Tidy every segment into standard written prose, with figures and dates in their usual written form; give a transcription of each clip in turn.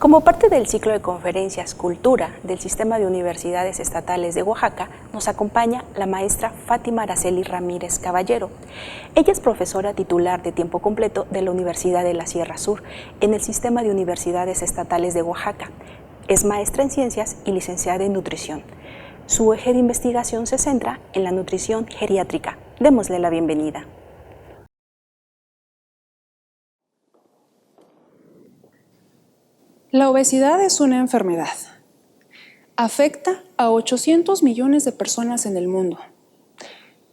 Como parte del ciclo de conferencias Cultura del Sistema de Universidades Estatales de Oaxaca, nos acompaña la maestra Fátima Araceli Ramírez Caballero. Ella es profesora titular de tiempo completo de la Universidad de la Sierra Sur en el Sistema de Universidades Estatales de Oaxaca. Es maestra en Ciencias y licenciada en Nutrición. Su eje de investigación se centra en la nutrición geriátrica. Démosle la bienvenida. La obesidad es una enfermedad. Afecta a 800 millones de personas en el mundo.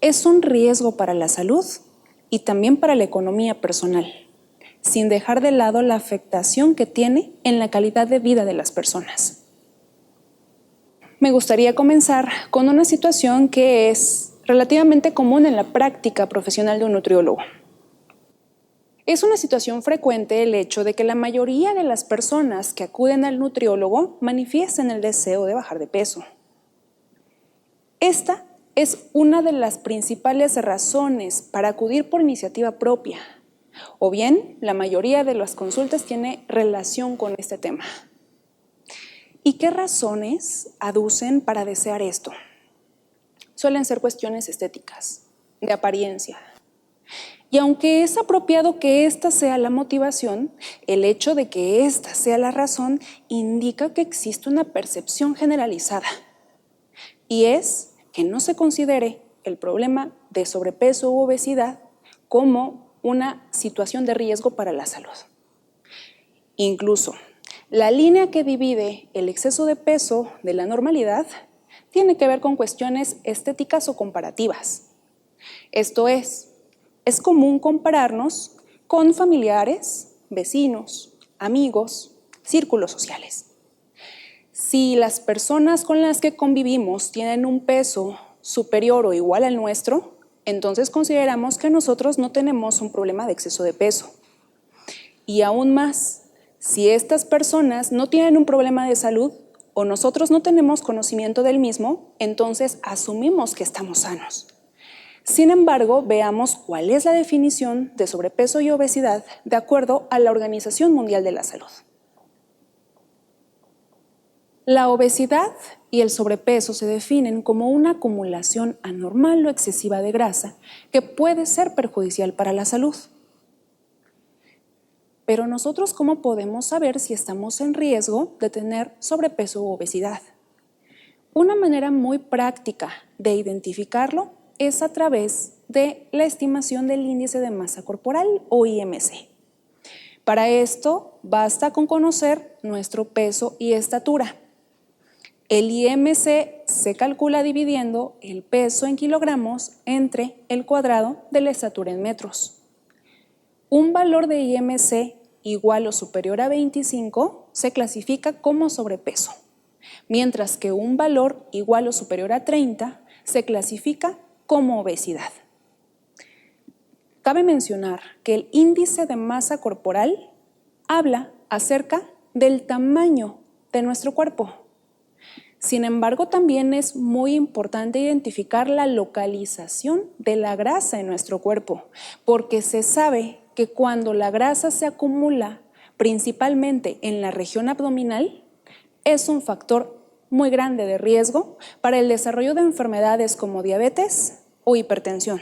Es un riesgo para la salud y también para la economía personal, sin dejar de lado la afectación que tiene en la calidad de vida de las personas. Me gustaría comenzar con una situación que es relativamente común en la práctica profesional de un nutriólogo. Es una situación frecuente el hecho de que la mayoría de las personas que acuden al nutriólogo manifiesten el deseo de bajar de peso. Esta es una de las principales razones para acudir por iniciativa propia, o bien la mayoría de las consultas tiene relación con este tema. ¿Y qué razones aducen para desear esto? Suelen ser cuestiones estéticas, de apariencia. Y aunque es apropiado que esta sea la motivación, el hecho de que esta sea la razón indica que existe una percepción generalizada. Y es que no se considere el problema de sobrepeso u obesidad como una situación de riesgo para la salud. Incluso, la línea que divide el exceso de peso de la normalidad tiene que ver con cuestiones estéticas o comparativas. Esto es común compararnos con familiares, vecinos, amigos, círculos sociales. Si las personas con las que convivimos tienen un peso superior o igual al nuestro, entonces consideramos que nosotros no tenemos un problema de exceso de peso. Y aún más, si estas personas no tienen un problema de salud o nosotros no tenemos conocimiento del mismo, entonces asumimos que estamos sanos. Sin embargo, veamos cuál es la definición de sobrepeso y obesidad de acuerdo a la Organización Mundial de la Salud. La obesidad y el sobrepeso se definen como una acumulación anormal o excesiva de grasa que puede ser perjudicial para la salud. Pero nosotros, ¿cómo podemos saber si estamos en riesgo de tener sobrepeso u obesidad? Una manera muy práctica de identificarlo es a través de la estimación del índice de masa corporal o IMC. Para esto basta con conocer nuestro peso y estatura. El IMC se calcula dividiendo el peso en kilogramos entre el cuadrado de la estatura en metros. Un valor de IMC igual o superior a 25 se clasifica como sobrepeso, mientras que un valor igual o superior a 30 se clasifica como obesidad. Cabe mencionar que el índice de masa corporal habla acerca del tamaño de nuestro cuerpo. Sin embargo, también es muy importante identificar la localización de la grasa en nuestro cuerpo, porque se sabe que cuando la grasa se acumula principalmente en la región abdominal, es un factor muy grande de riesgo para el desarrollo de enfermedades como diabetes o hipertensión.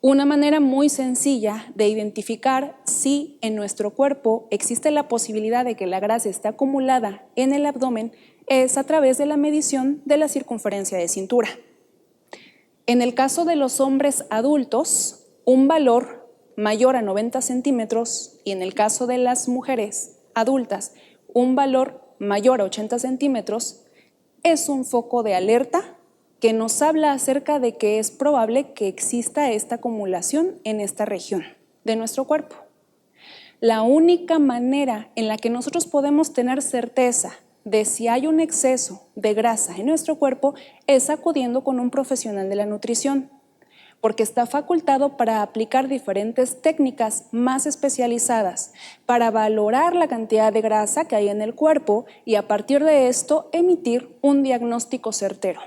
Una manera muy sencilla de identificar si en nuestro cuerpo existe la posibilidad de que la grasa esté acumulada en el abdomen es a través de la medición de la circunferencia de cintura. En el caso de los hombres adultos, un valor mayor a 90 centímetros y en el caso de las mujeres adultas, un valor mayor a 80 centímetros, es un foco de alerta que nos habla acerca de que es probable que exista esta acumulación en esta región de nuestro cuerpo. La única manera en la que nosotros podemos tener certeza de si hay un exceso de grasa en nuestro cuerpo es acudiendo con un profesional de la nutrición, porque está facultado para aplicar diferentes técnicas más especializadas para valorar la cantidad de grasa que hay en el cuerpo y a partir de esto emitir un diagnóstico certero.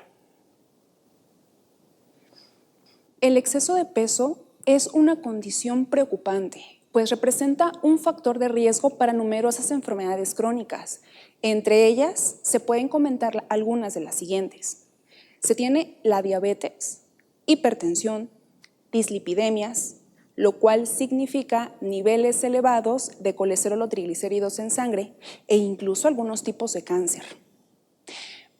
El exceso de peso es una condición preocupante pues representa un factor de riesgo para numerosas enfermedades crónicas. Entre ellas se pueden comentar algunas de las siguientes. Se tiene la diabetes, hipertensión, dislipidemias, lo cual significa niveles elevados de colesterol o triglicéridos en sangre e incluso algunos tipos de cáncer.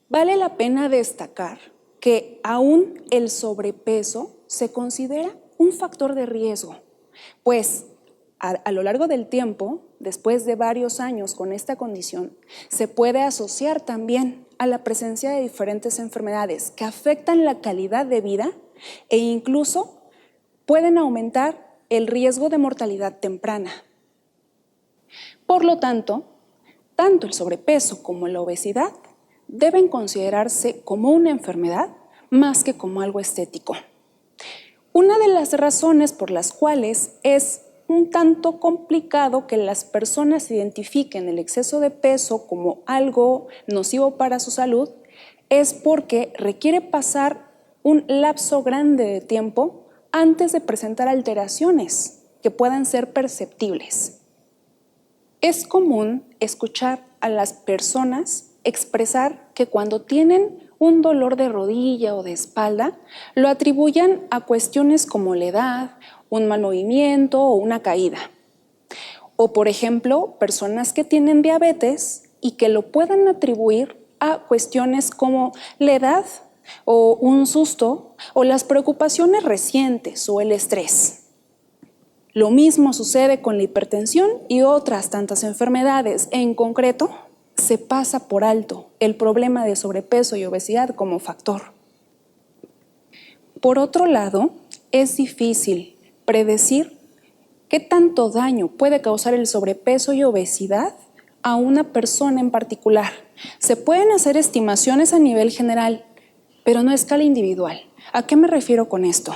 Vale la pena destacar que aún el sobrepeso se considera un factor de riesgo, pues a lo largo del tiempo, después de varios años con esta condición, se puede asociar también a la presencia de diferentes enfermedades que afectan la calidad de vida e incluso pueden aumentar el riesgo de mortalidad temprana. Por lo tanto el sobrepeso como la obesidad deben considerarse como una enfermedad más que como algo estético. Una de las razones por las cuales es un tanto complicado que las personas identifiquen el exceso de peso como algo nocivo para su salud es porque requiere pasar un lapso grande de tiempo antes de presentar alteraciones que puedan ser perceptibles. Es común escuchar a las personas expresar que cuando tienen un dolor de rodilla o de espalda, lo atribuyan a cuestiones como la edad, un mal movimiento o una caída. O, por ejemplo, personas que tienen diabetes y que lo puedan atribuir a cuestiones como la edad o un susto o las preocupaciones recientes o el estrés. Lo mismo sucede con la hipertensión y otras tantas enfermedades. En concreto, se pasa por alto el problema de sobrepeso y obesidad como factor. Por otro lado, es difícil predecir qué tanto daño puede causar el sobrepeso y obesidad a una persona en particular. Se pueden hacer estimaciones a nivel general, pero no a escala individual. ¿A qué me refiero con esto?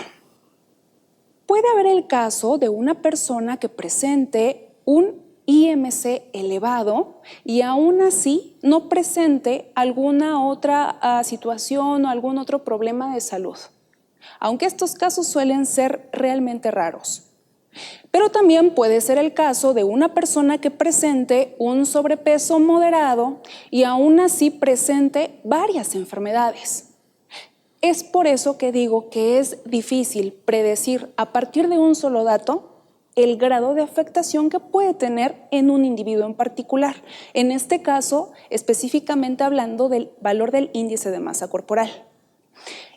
Puede haber el caso de una persona que presente un IMC elevado y aún así no presente alguna otra situación o algún otro problema de salud, aunque estos casos suelen ser realmente raros. Pero también puede ser el caso de una persona que presente un sobrepeso moderado y aún así presente varias enfermedades. Es por eso que digo que es difícil predecir a partir de un solo dato el grado de afectación que puede tener en un individuo en particular. En este caso, específicamente hablando del valor del índice de masa corporal.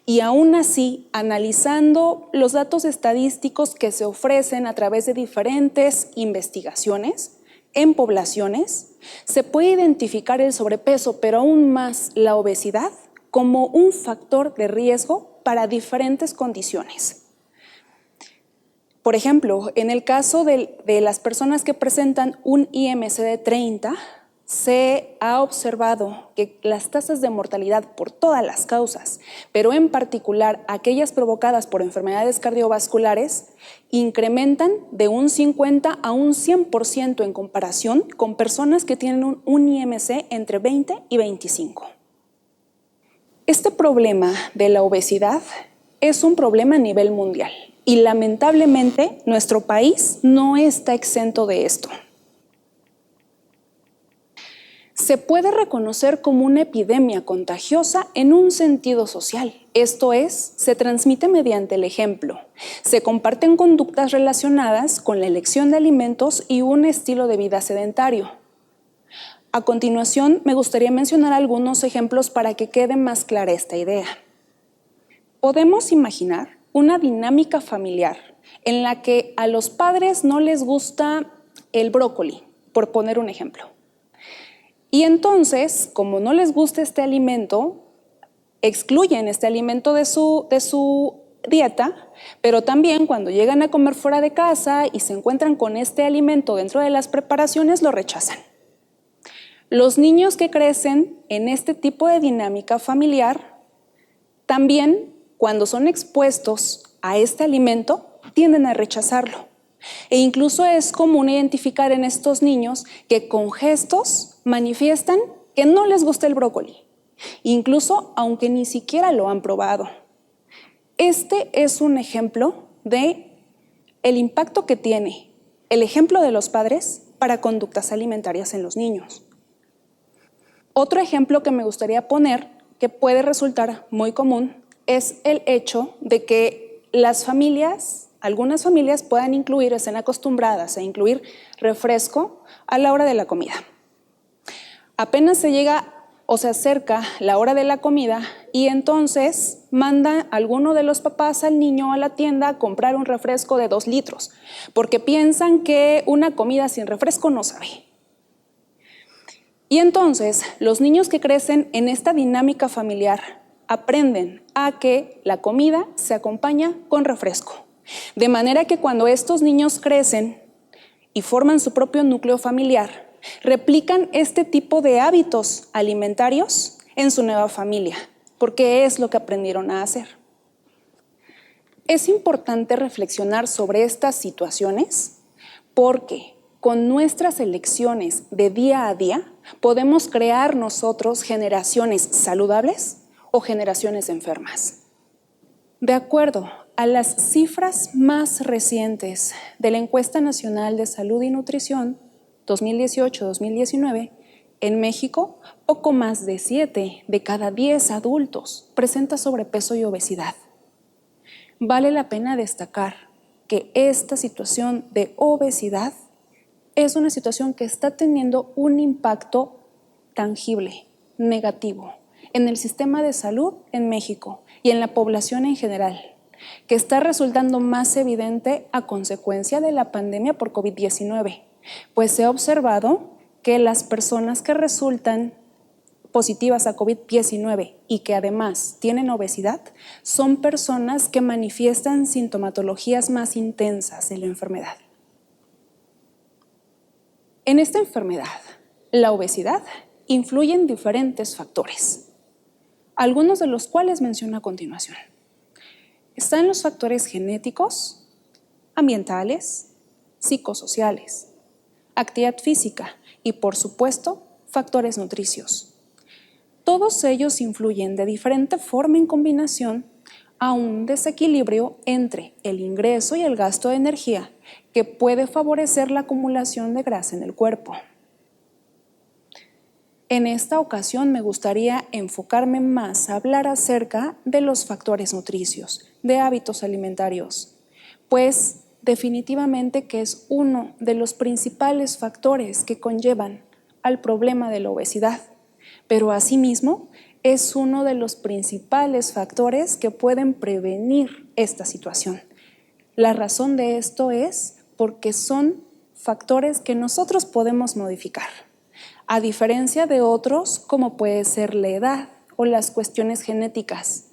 Y aún así, analizando los datos estadísticos que se ofrecen a través de diferentes investigaciones en poblaciones, se puede identificar el sobrepeso, pero aún más la obesidad, como un factor de riesgo para diferentes condiciones. Por ejemplo, en el caso de las personas que presentan un IMC de 30, se ha observado que las tasas de mortalidad por todas las causas, pero en particular aquellas provocadas por enfermedades cardiovasculares, incrementan de un 50 a un 100% en comparación con personas que tienen un IMC entre 20 y 25. Este problema de la obesidad es un problema a nivel mundial y lamentablemente nuestro país no está exento de esto. Se puede reconocer como una epidemia contagiosa en un sentido social, esto es, se transmite mediante el ejemplo. Se comparten conductas relacionadas con la elección de alimentos y un estilo de vida sedentario. A continuación, me gustaría mencionar algunos ejemplos para que quede más clara esta idea. Podemos imaginar una dinámica familiar en la que a los padres no les gusta el brócoli, por poner un ejemplo. Y entonces, como no les gusta este alimento, excluyen este alimento de su dieta, pero también cuando llegan a comer fuera de casa y se encuentran con este alimento dentro de las preparaciones, lo rechazan. Los niños que crecen en este tipo de dinámica familiar, también cuando son expuestos a este alimento, tienden a rechazarlo. E incluso es común identificar en estos niños que con gestos manifiestan que no les gusta el brócoli, incluso aunque ni siquiera lo han probado. Este es un ejemplo de el impacto que tiene el ejemplo de los padres para conductas alimentarias en los niños. Otro ejemplo que me gustaría poner, que puede resultar muy común, es el hecho de que algunas familias puedan incluir, estén acostumbradas a incluir refresco a la hora de la comida. Apenas se llega o se acerca la hora de la comida y entonces manda alguno de los papás al niño a la tienda a comprar un refresco de 2 litros, porque piensan que una comida sin refresco no sabe. Y entonces los niños que crecen en esta dinámica familiar aprenden a que la comida se acompaña con refresco. De manera que cuando estos niños crecen y forman su propio núcleo familiar, replican este tipo de hábitos alimentarios en su nueva familia, porque es lo que aprendieron a hacer. Es importante reflexionar sobre estas situaciones porque con nuestras elecciones de día a día podemos crear nosotros generaciones saludables o generaciones enfermas. De acuerdo a las cifras más recientes de la Encuesta Nacional de Salud y Nutrición 2018-2019, en México, poco más de 7 de cada 10 adultos presenta sobrepeso y obesidad. Vale la pena destacar que esta situación de obesidad es una situación que está teniendo un impacto tangible, negativo, en el sistema de salud en México y en la población en general, que está resultando más evidente a consecuencia de la pandemia por COVID-19, pues se ha observado que las personas que resultan positivas a COVID-19 y que además tienen obesidad son personas que manifiestan sintomatologías más intensas de la enfermedad. En esta enfermedad, la obesidad influye en diferentes factores, algunos de los cuales menciono a continuación. Están los factores genéticos, ambientales, psicosociales, actividad física y, por supuesto, factores nutricios. Todos ellos influyen de diferente forma en combinación a un desequilibrio entre el ingreso y el gasto de energía que puede favorecer la acumulación de grasa en el cuerpo. En esta ocasión me gustaría enfocarme más a hablar acerca de los factores nutricios, de hábitos alimentarios, pues definitivamente que es uno de los principales factores que conllevan al problema de la obesidad, pero asimismo es uno de los principales factores que pueden prevenir esta situación. La razón de esto es porque son factores que nosotros podemos modificar, a diferencia de otros como puede ser la edad o las cuestiones genéticas,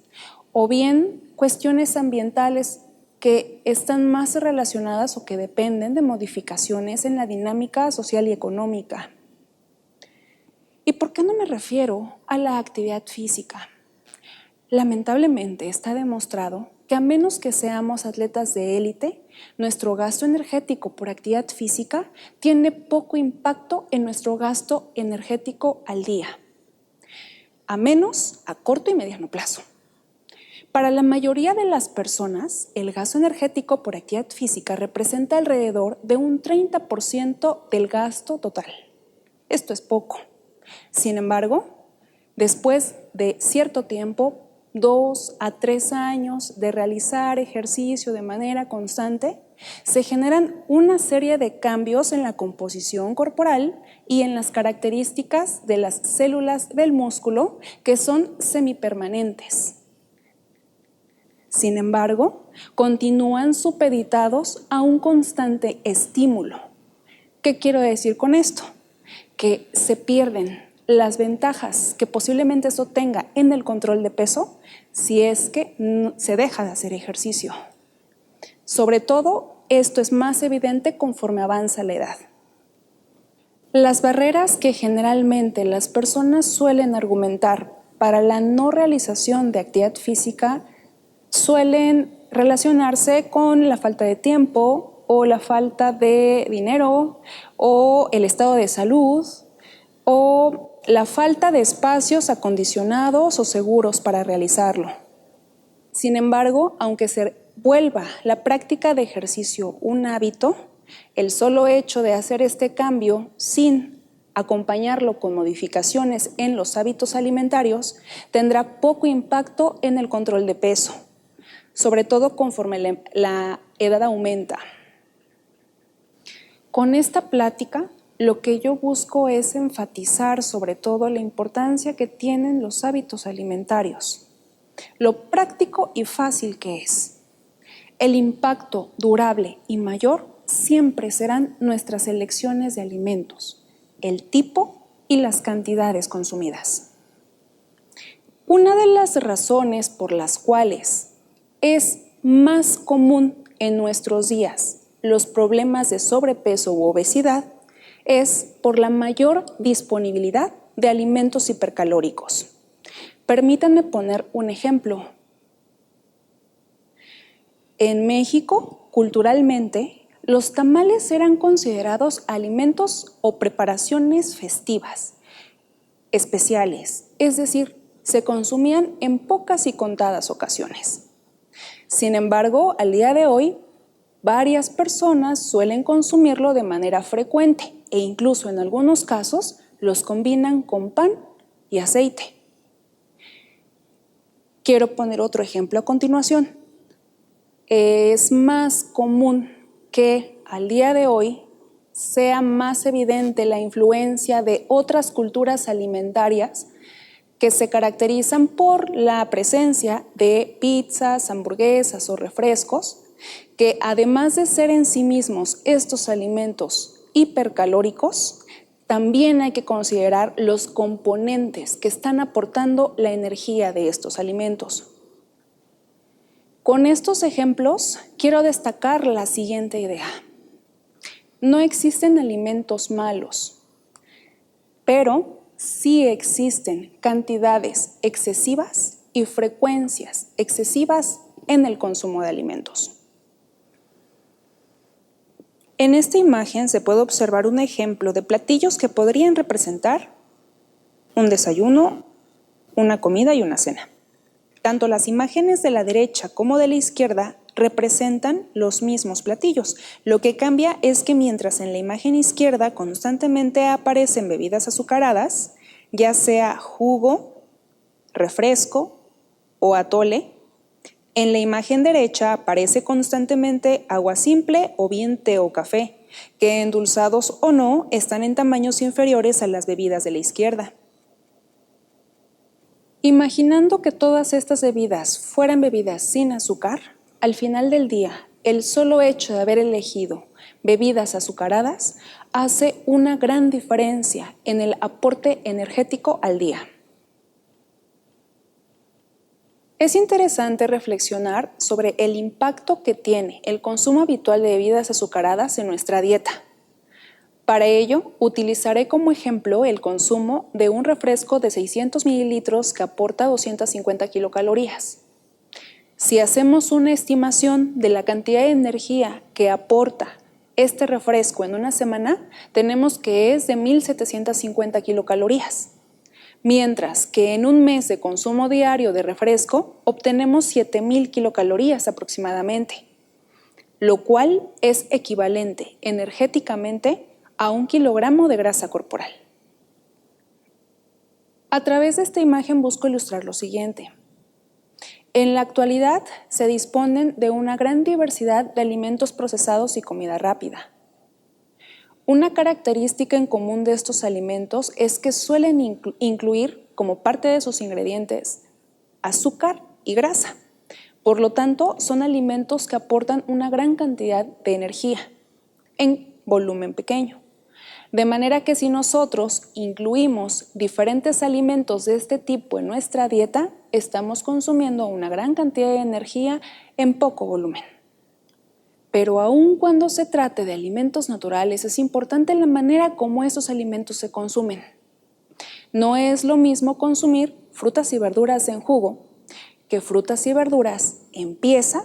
o bien cuestiones ambientales que están más relacionadas o que dependen de modificaciones en la dinámica social y económica. ¿Y por qué no me refiero a la actividad física? Lamentablemente está demostrado que a menos que seamos atletas de élite, nuestro gasto energético por actividad física tiene poco impacto en nuestro gasto energético al día, a menos a corto y mediano plazo. Para la mayoría de las personas, el gasto energético por actividad física representa alrededor de un 30% del gasto total. Esto es poco. Sin embargo, después de cierto tiempo, 2 a 3 años de realizar ejercicio de manera constante, se generan una serie de cambios en la composición corporal y en las características de las células del músculo que son semipermanentes. Sin embargo, continúan supeditados a un constante estímulo. ¿Qué quiero decir con esto? Que se pierden las ventajas que posiblemente eso tenga en el control de peso si es que se deja de hacer ejercicio. Sobre todo, esto es más evidente conforme avanza la edad. Las barreras que generalmente las personas suelen argumentar para la no realización de actividad física suelen relacionarse con la falta de tiempo o la falta de dinero o el estado de salud o la falta de espacios acondicionados o seguros para realizarlo. Sin embargo, aunque se vuelva la práctica de ejercicio un hábito, El solo hecho de hacer este cambio sin acompañarlo con modificaciones en los hábitos alimentarios tendrá poco impacto en el control de peso, sobre todo conforme la edad aumenta. Con esta plática, lo que yo busco es enfatizar sobre todo la importancia que tienen los hábitos alimentarios, lo práctico y fácil que es. El impacto durable y mayor siempre serán nuestras elecciones de alimentos, el tipo y las cantidades consumidas. Una de las razones por las cuales es más común en nuestros días los problemas de sobrepeso u obesidad es por la mayor disponibilidad de alimentos hipercalóricos. Permítanme poner un ejemplo. En México, culturalmente, los tamales eran considerados alimentos o preparaciones festivas, especiales, es decir, se consumían en pocas y contadas ocasiones. Sin embargo, al día de hoy, varias personas suelen consumirlo de manera frecuente e incluso en algunos casos los combinan con pan y aceite. Quiero poner otro ejemplo a continuación. Es más común que al día de hoy sea más evidente la influencia de otras culturas alimentarias que se caracterizan por la presencia de pizzas, hamburguesas o refrescos, que además de ser en sí mismos estos alimentos hipercalóricos, también hay que considerar los componentes que están aportando la energía de estos alimentos. Con estos ejemplos, quiero destacar la siguiente idea. No existen alimentos malos, pero sí existen cantidades excesivas y frecuencias excesivas en el consumo de alimentos. En esta imagen se puede observar un ejemplo de platillos que podrían representar un desayuno, una comida y una cena. Tanto las imágenes de la derecha como de la izquierda representan los mismos platillos. Lo que cambia es que mientras en la imagen izquierda constantemente aparecen bebidas azucaradas, ya sea jugo, refresco o atole, en la imagen derecha aparece constantemente agua simple o bien té o café, que endulzados o no están en tamaños inferiores a las bebidas de la izquierda. Imaginando que todas estas bebidas fueran bebidas sin azúcar, al final del día, el solo hecho de haber elegido bebidas azucaradas hace una gran diferencia en el aporte energético al día. Es interesante reflexionar sobre el impacto que tiene el consumo habitual de bebidas azucaradas en nuestra dieta. Para ello, utilizaré como ejemplo el consumo de un refresco de 600 mililitros que aporta 250 kilocalorías. Si hacemos una estimación de la cantidad de energía que aporta este refresco en una semana, tenemos que es de 1.750 kilocalorías. Mientras que en un mes de consumo diario de refresco obtenemos 7.000 kilocalorías aproximadamente, lo cual es equivalente energéticamente a 1 kilogramo de grasa corporal. A través de esta imagen busco ilustrar lo siguiente. En la actualidad se disponen de una gran diversidad de alimentos procesados y comida rápida. Una característica en común de estos alimentos es que suelen incluir como parte de sus ingredientes azúcar y grasa. Por lo tanto, son alimentos que aportan una gran cantidad de energía en volumen pequeño. De manera que si nosotros incluimos diferentes alimentos de este tipo en nuestra dieta, estamos consumiendo una gran cantidad de energía en poco volumen. Pero aun cuando se trate de alimentos naturales, es importante la manera como esos alimentos se consumen. No es lo mismo consumir frutas y verduras en jugo que frutas y verduras en pieza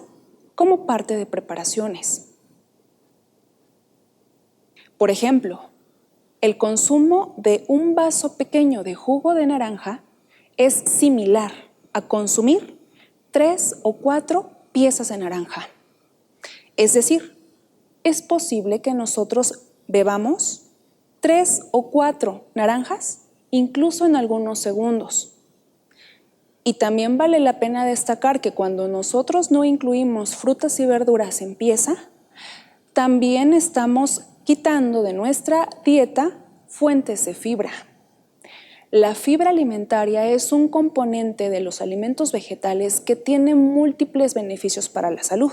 como parte de preparaciones. Por ejemplo, el consumo de un vaso pequeño de jugo de naranja es similar a consumir 3 o 4 piezas de naranja. Es decir, es posible que nosotros bebamos 3 o 4 naranjas, incluso en algunos segundos. Y también vale la pena destacar que cuando nosotros no incluimos frutas y verduras en pieza, también estamos quitando de nuestra dieta fuentes de fibra. La fibra alimentaria es un componente de los alimentos vegetales que tiene múltiples beneficios para la salud.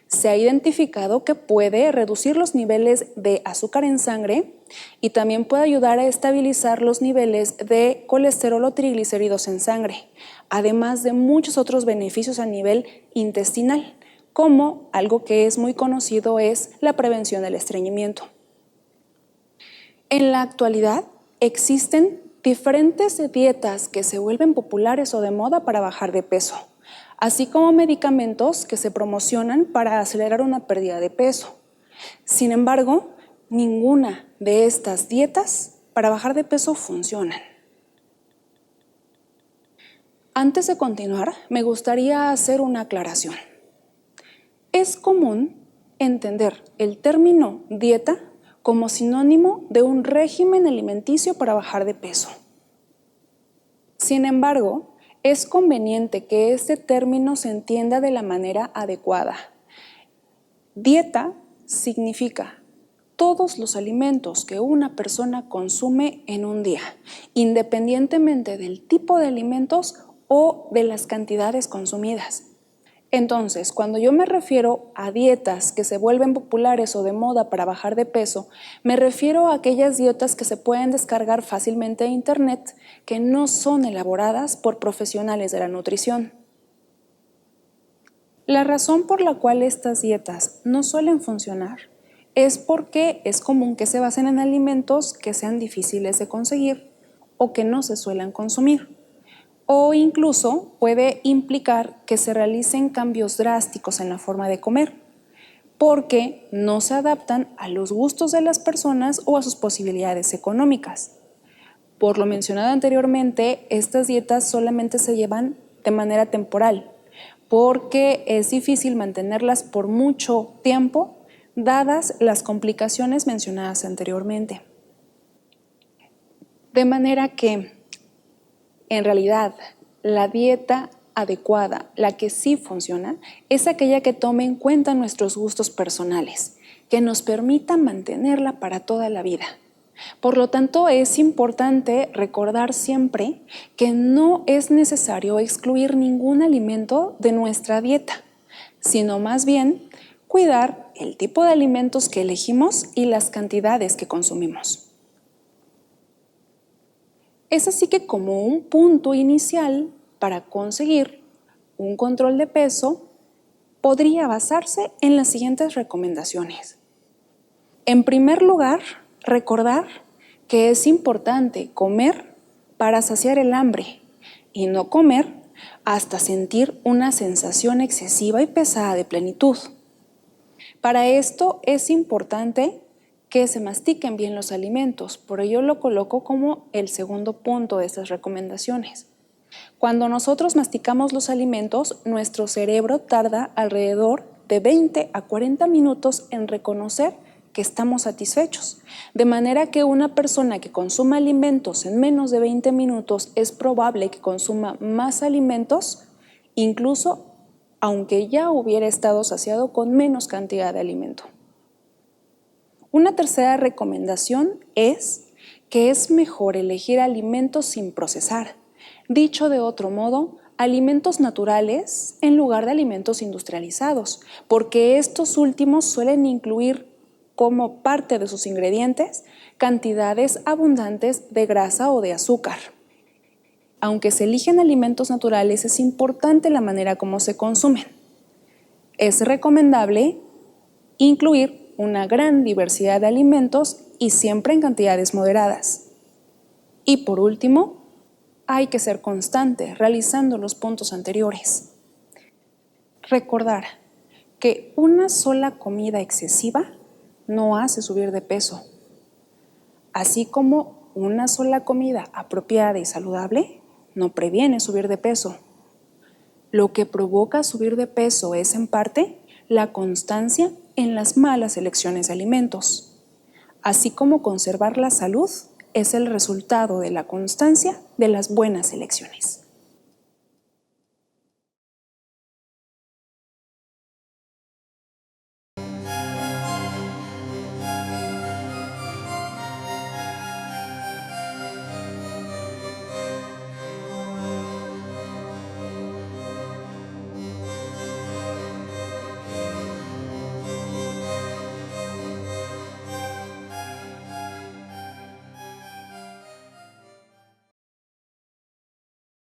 Se ha identificado que puede reducir los niveles de azúcar en sangre y también puede ayudar a estabilizar los niveles de colesterol o triglicéridos en sangre, además de muchos otros beneficios a nivel intestinal, como algo que es muy conocido es la prevención del estreñimiento. En la actualidad existen diferentes dietas que se vuelven populares o de moda para bajar de peso, así como medicamentos que se promocionan para acelerar una pérdida de peso. Sin embargo, ninguna de estas dietas para bajar de peso funcionan. Antes de continuar, me gustaría hacer una aclaración. Es común entender el término dieta como sinónimo de un régimen alimenticio para bajar de peso. Sin embargo, es conveniente que este término se entienda de la manera adecuada. Dieta significa todos los alimentos que una persona consume en un día, independientemente del tipo de alimentos o de las cantidades consumidas. Entonces, cuando yo me refiero a dietas que se vuelven populares o de moda para bajar de peso, me refiero a aquellas dietas que se pueden descargar fácilmente de internet, que no son elaboradas por profesionales de la nutrición. La razón por la cual estas dietas no suelen funcionar es porque es común que se basen en alimentos que sean difíciles de conseguir o que no se suelen consumir. O incluso puede implicar que se realicen cambios drásticos en la forma de comer, porque no se adaptan a los gustos de las personas o a sus posibilidades económicas. Por lo mencionado anteriormente, estas dietas solamente se llevan de manera temporal, porque es difícil mantenerlas por mucho tiempo, dadas las complicaciones mencionadas anteriormente. De manera que, en realidad, la dieta adecuada, la que sí funciona, es aquella que tome en cuenta nuestros gustos personales, que nos permita mantenerla para toda la vida. Por lo tanto, es importante recordar siempre que no es necesario excluir ningún alimento de nuestra dieta, sino más bien cuidar el tipo de alimentos que elegimos y las cantidades que consumimos. Es así que como un punto inicial para conseguir un control de peso, podría basarse en las siguientes recomendaciones. En primer lugar, recordar que es importante comer para saciar el hambre y no comer hasta sentir una sensación excesiva y pesada de plenitud. Para esto es importante que se mastiquen bien los alimentos, por ello lo coloco como el segundo punto de estas recomendaciones. Cuando nosotros masticamos los alimentos, nuestro cerebro tarda alrededor de 20 a 40 minutos en reconocer que estamos satisfechos, de manera que una persona que consuma alimentos en menos de 20 minutos es probable que consuma más alimentos, incluso aunque ya hubiera estado saciado con menos cantidad de alimento. Una tercera recomendación es que es mejor elegir alimentos sin procesar. Dicho de otro modo, alimentos naturales en lugar de alimentos industrializados, porque estos últimos suelen incluir como parte de sus ingredientes cantidades abundantes de grasa o de azúcar. Aunque se eligen alimentos naturales, es importante la manera como se consumen. Es recomendable incluir una gran diversidad de alimentos y siempre en cantidades moderadas. Y por último, hay que ser constante realizando los puntos anteriores. Recordar que una sola comida excesiva no hace subir de peso, así como una sola comida apropiada y saludable no previene subir de peso. Lo que provoca subir de peso es en parte la constancia en las malas elecciones de alimentos, así como conservar la salud es el resultado de la constancia de las buenas elecciones.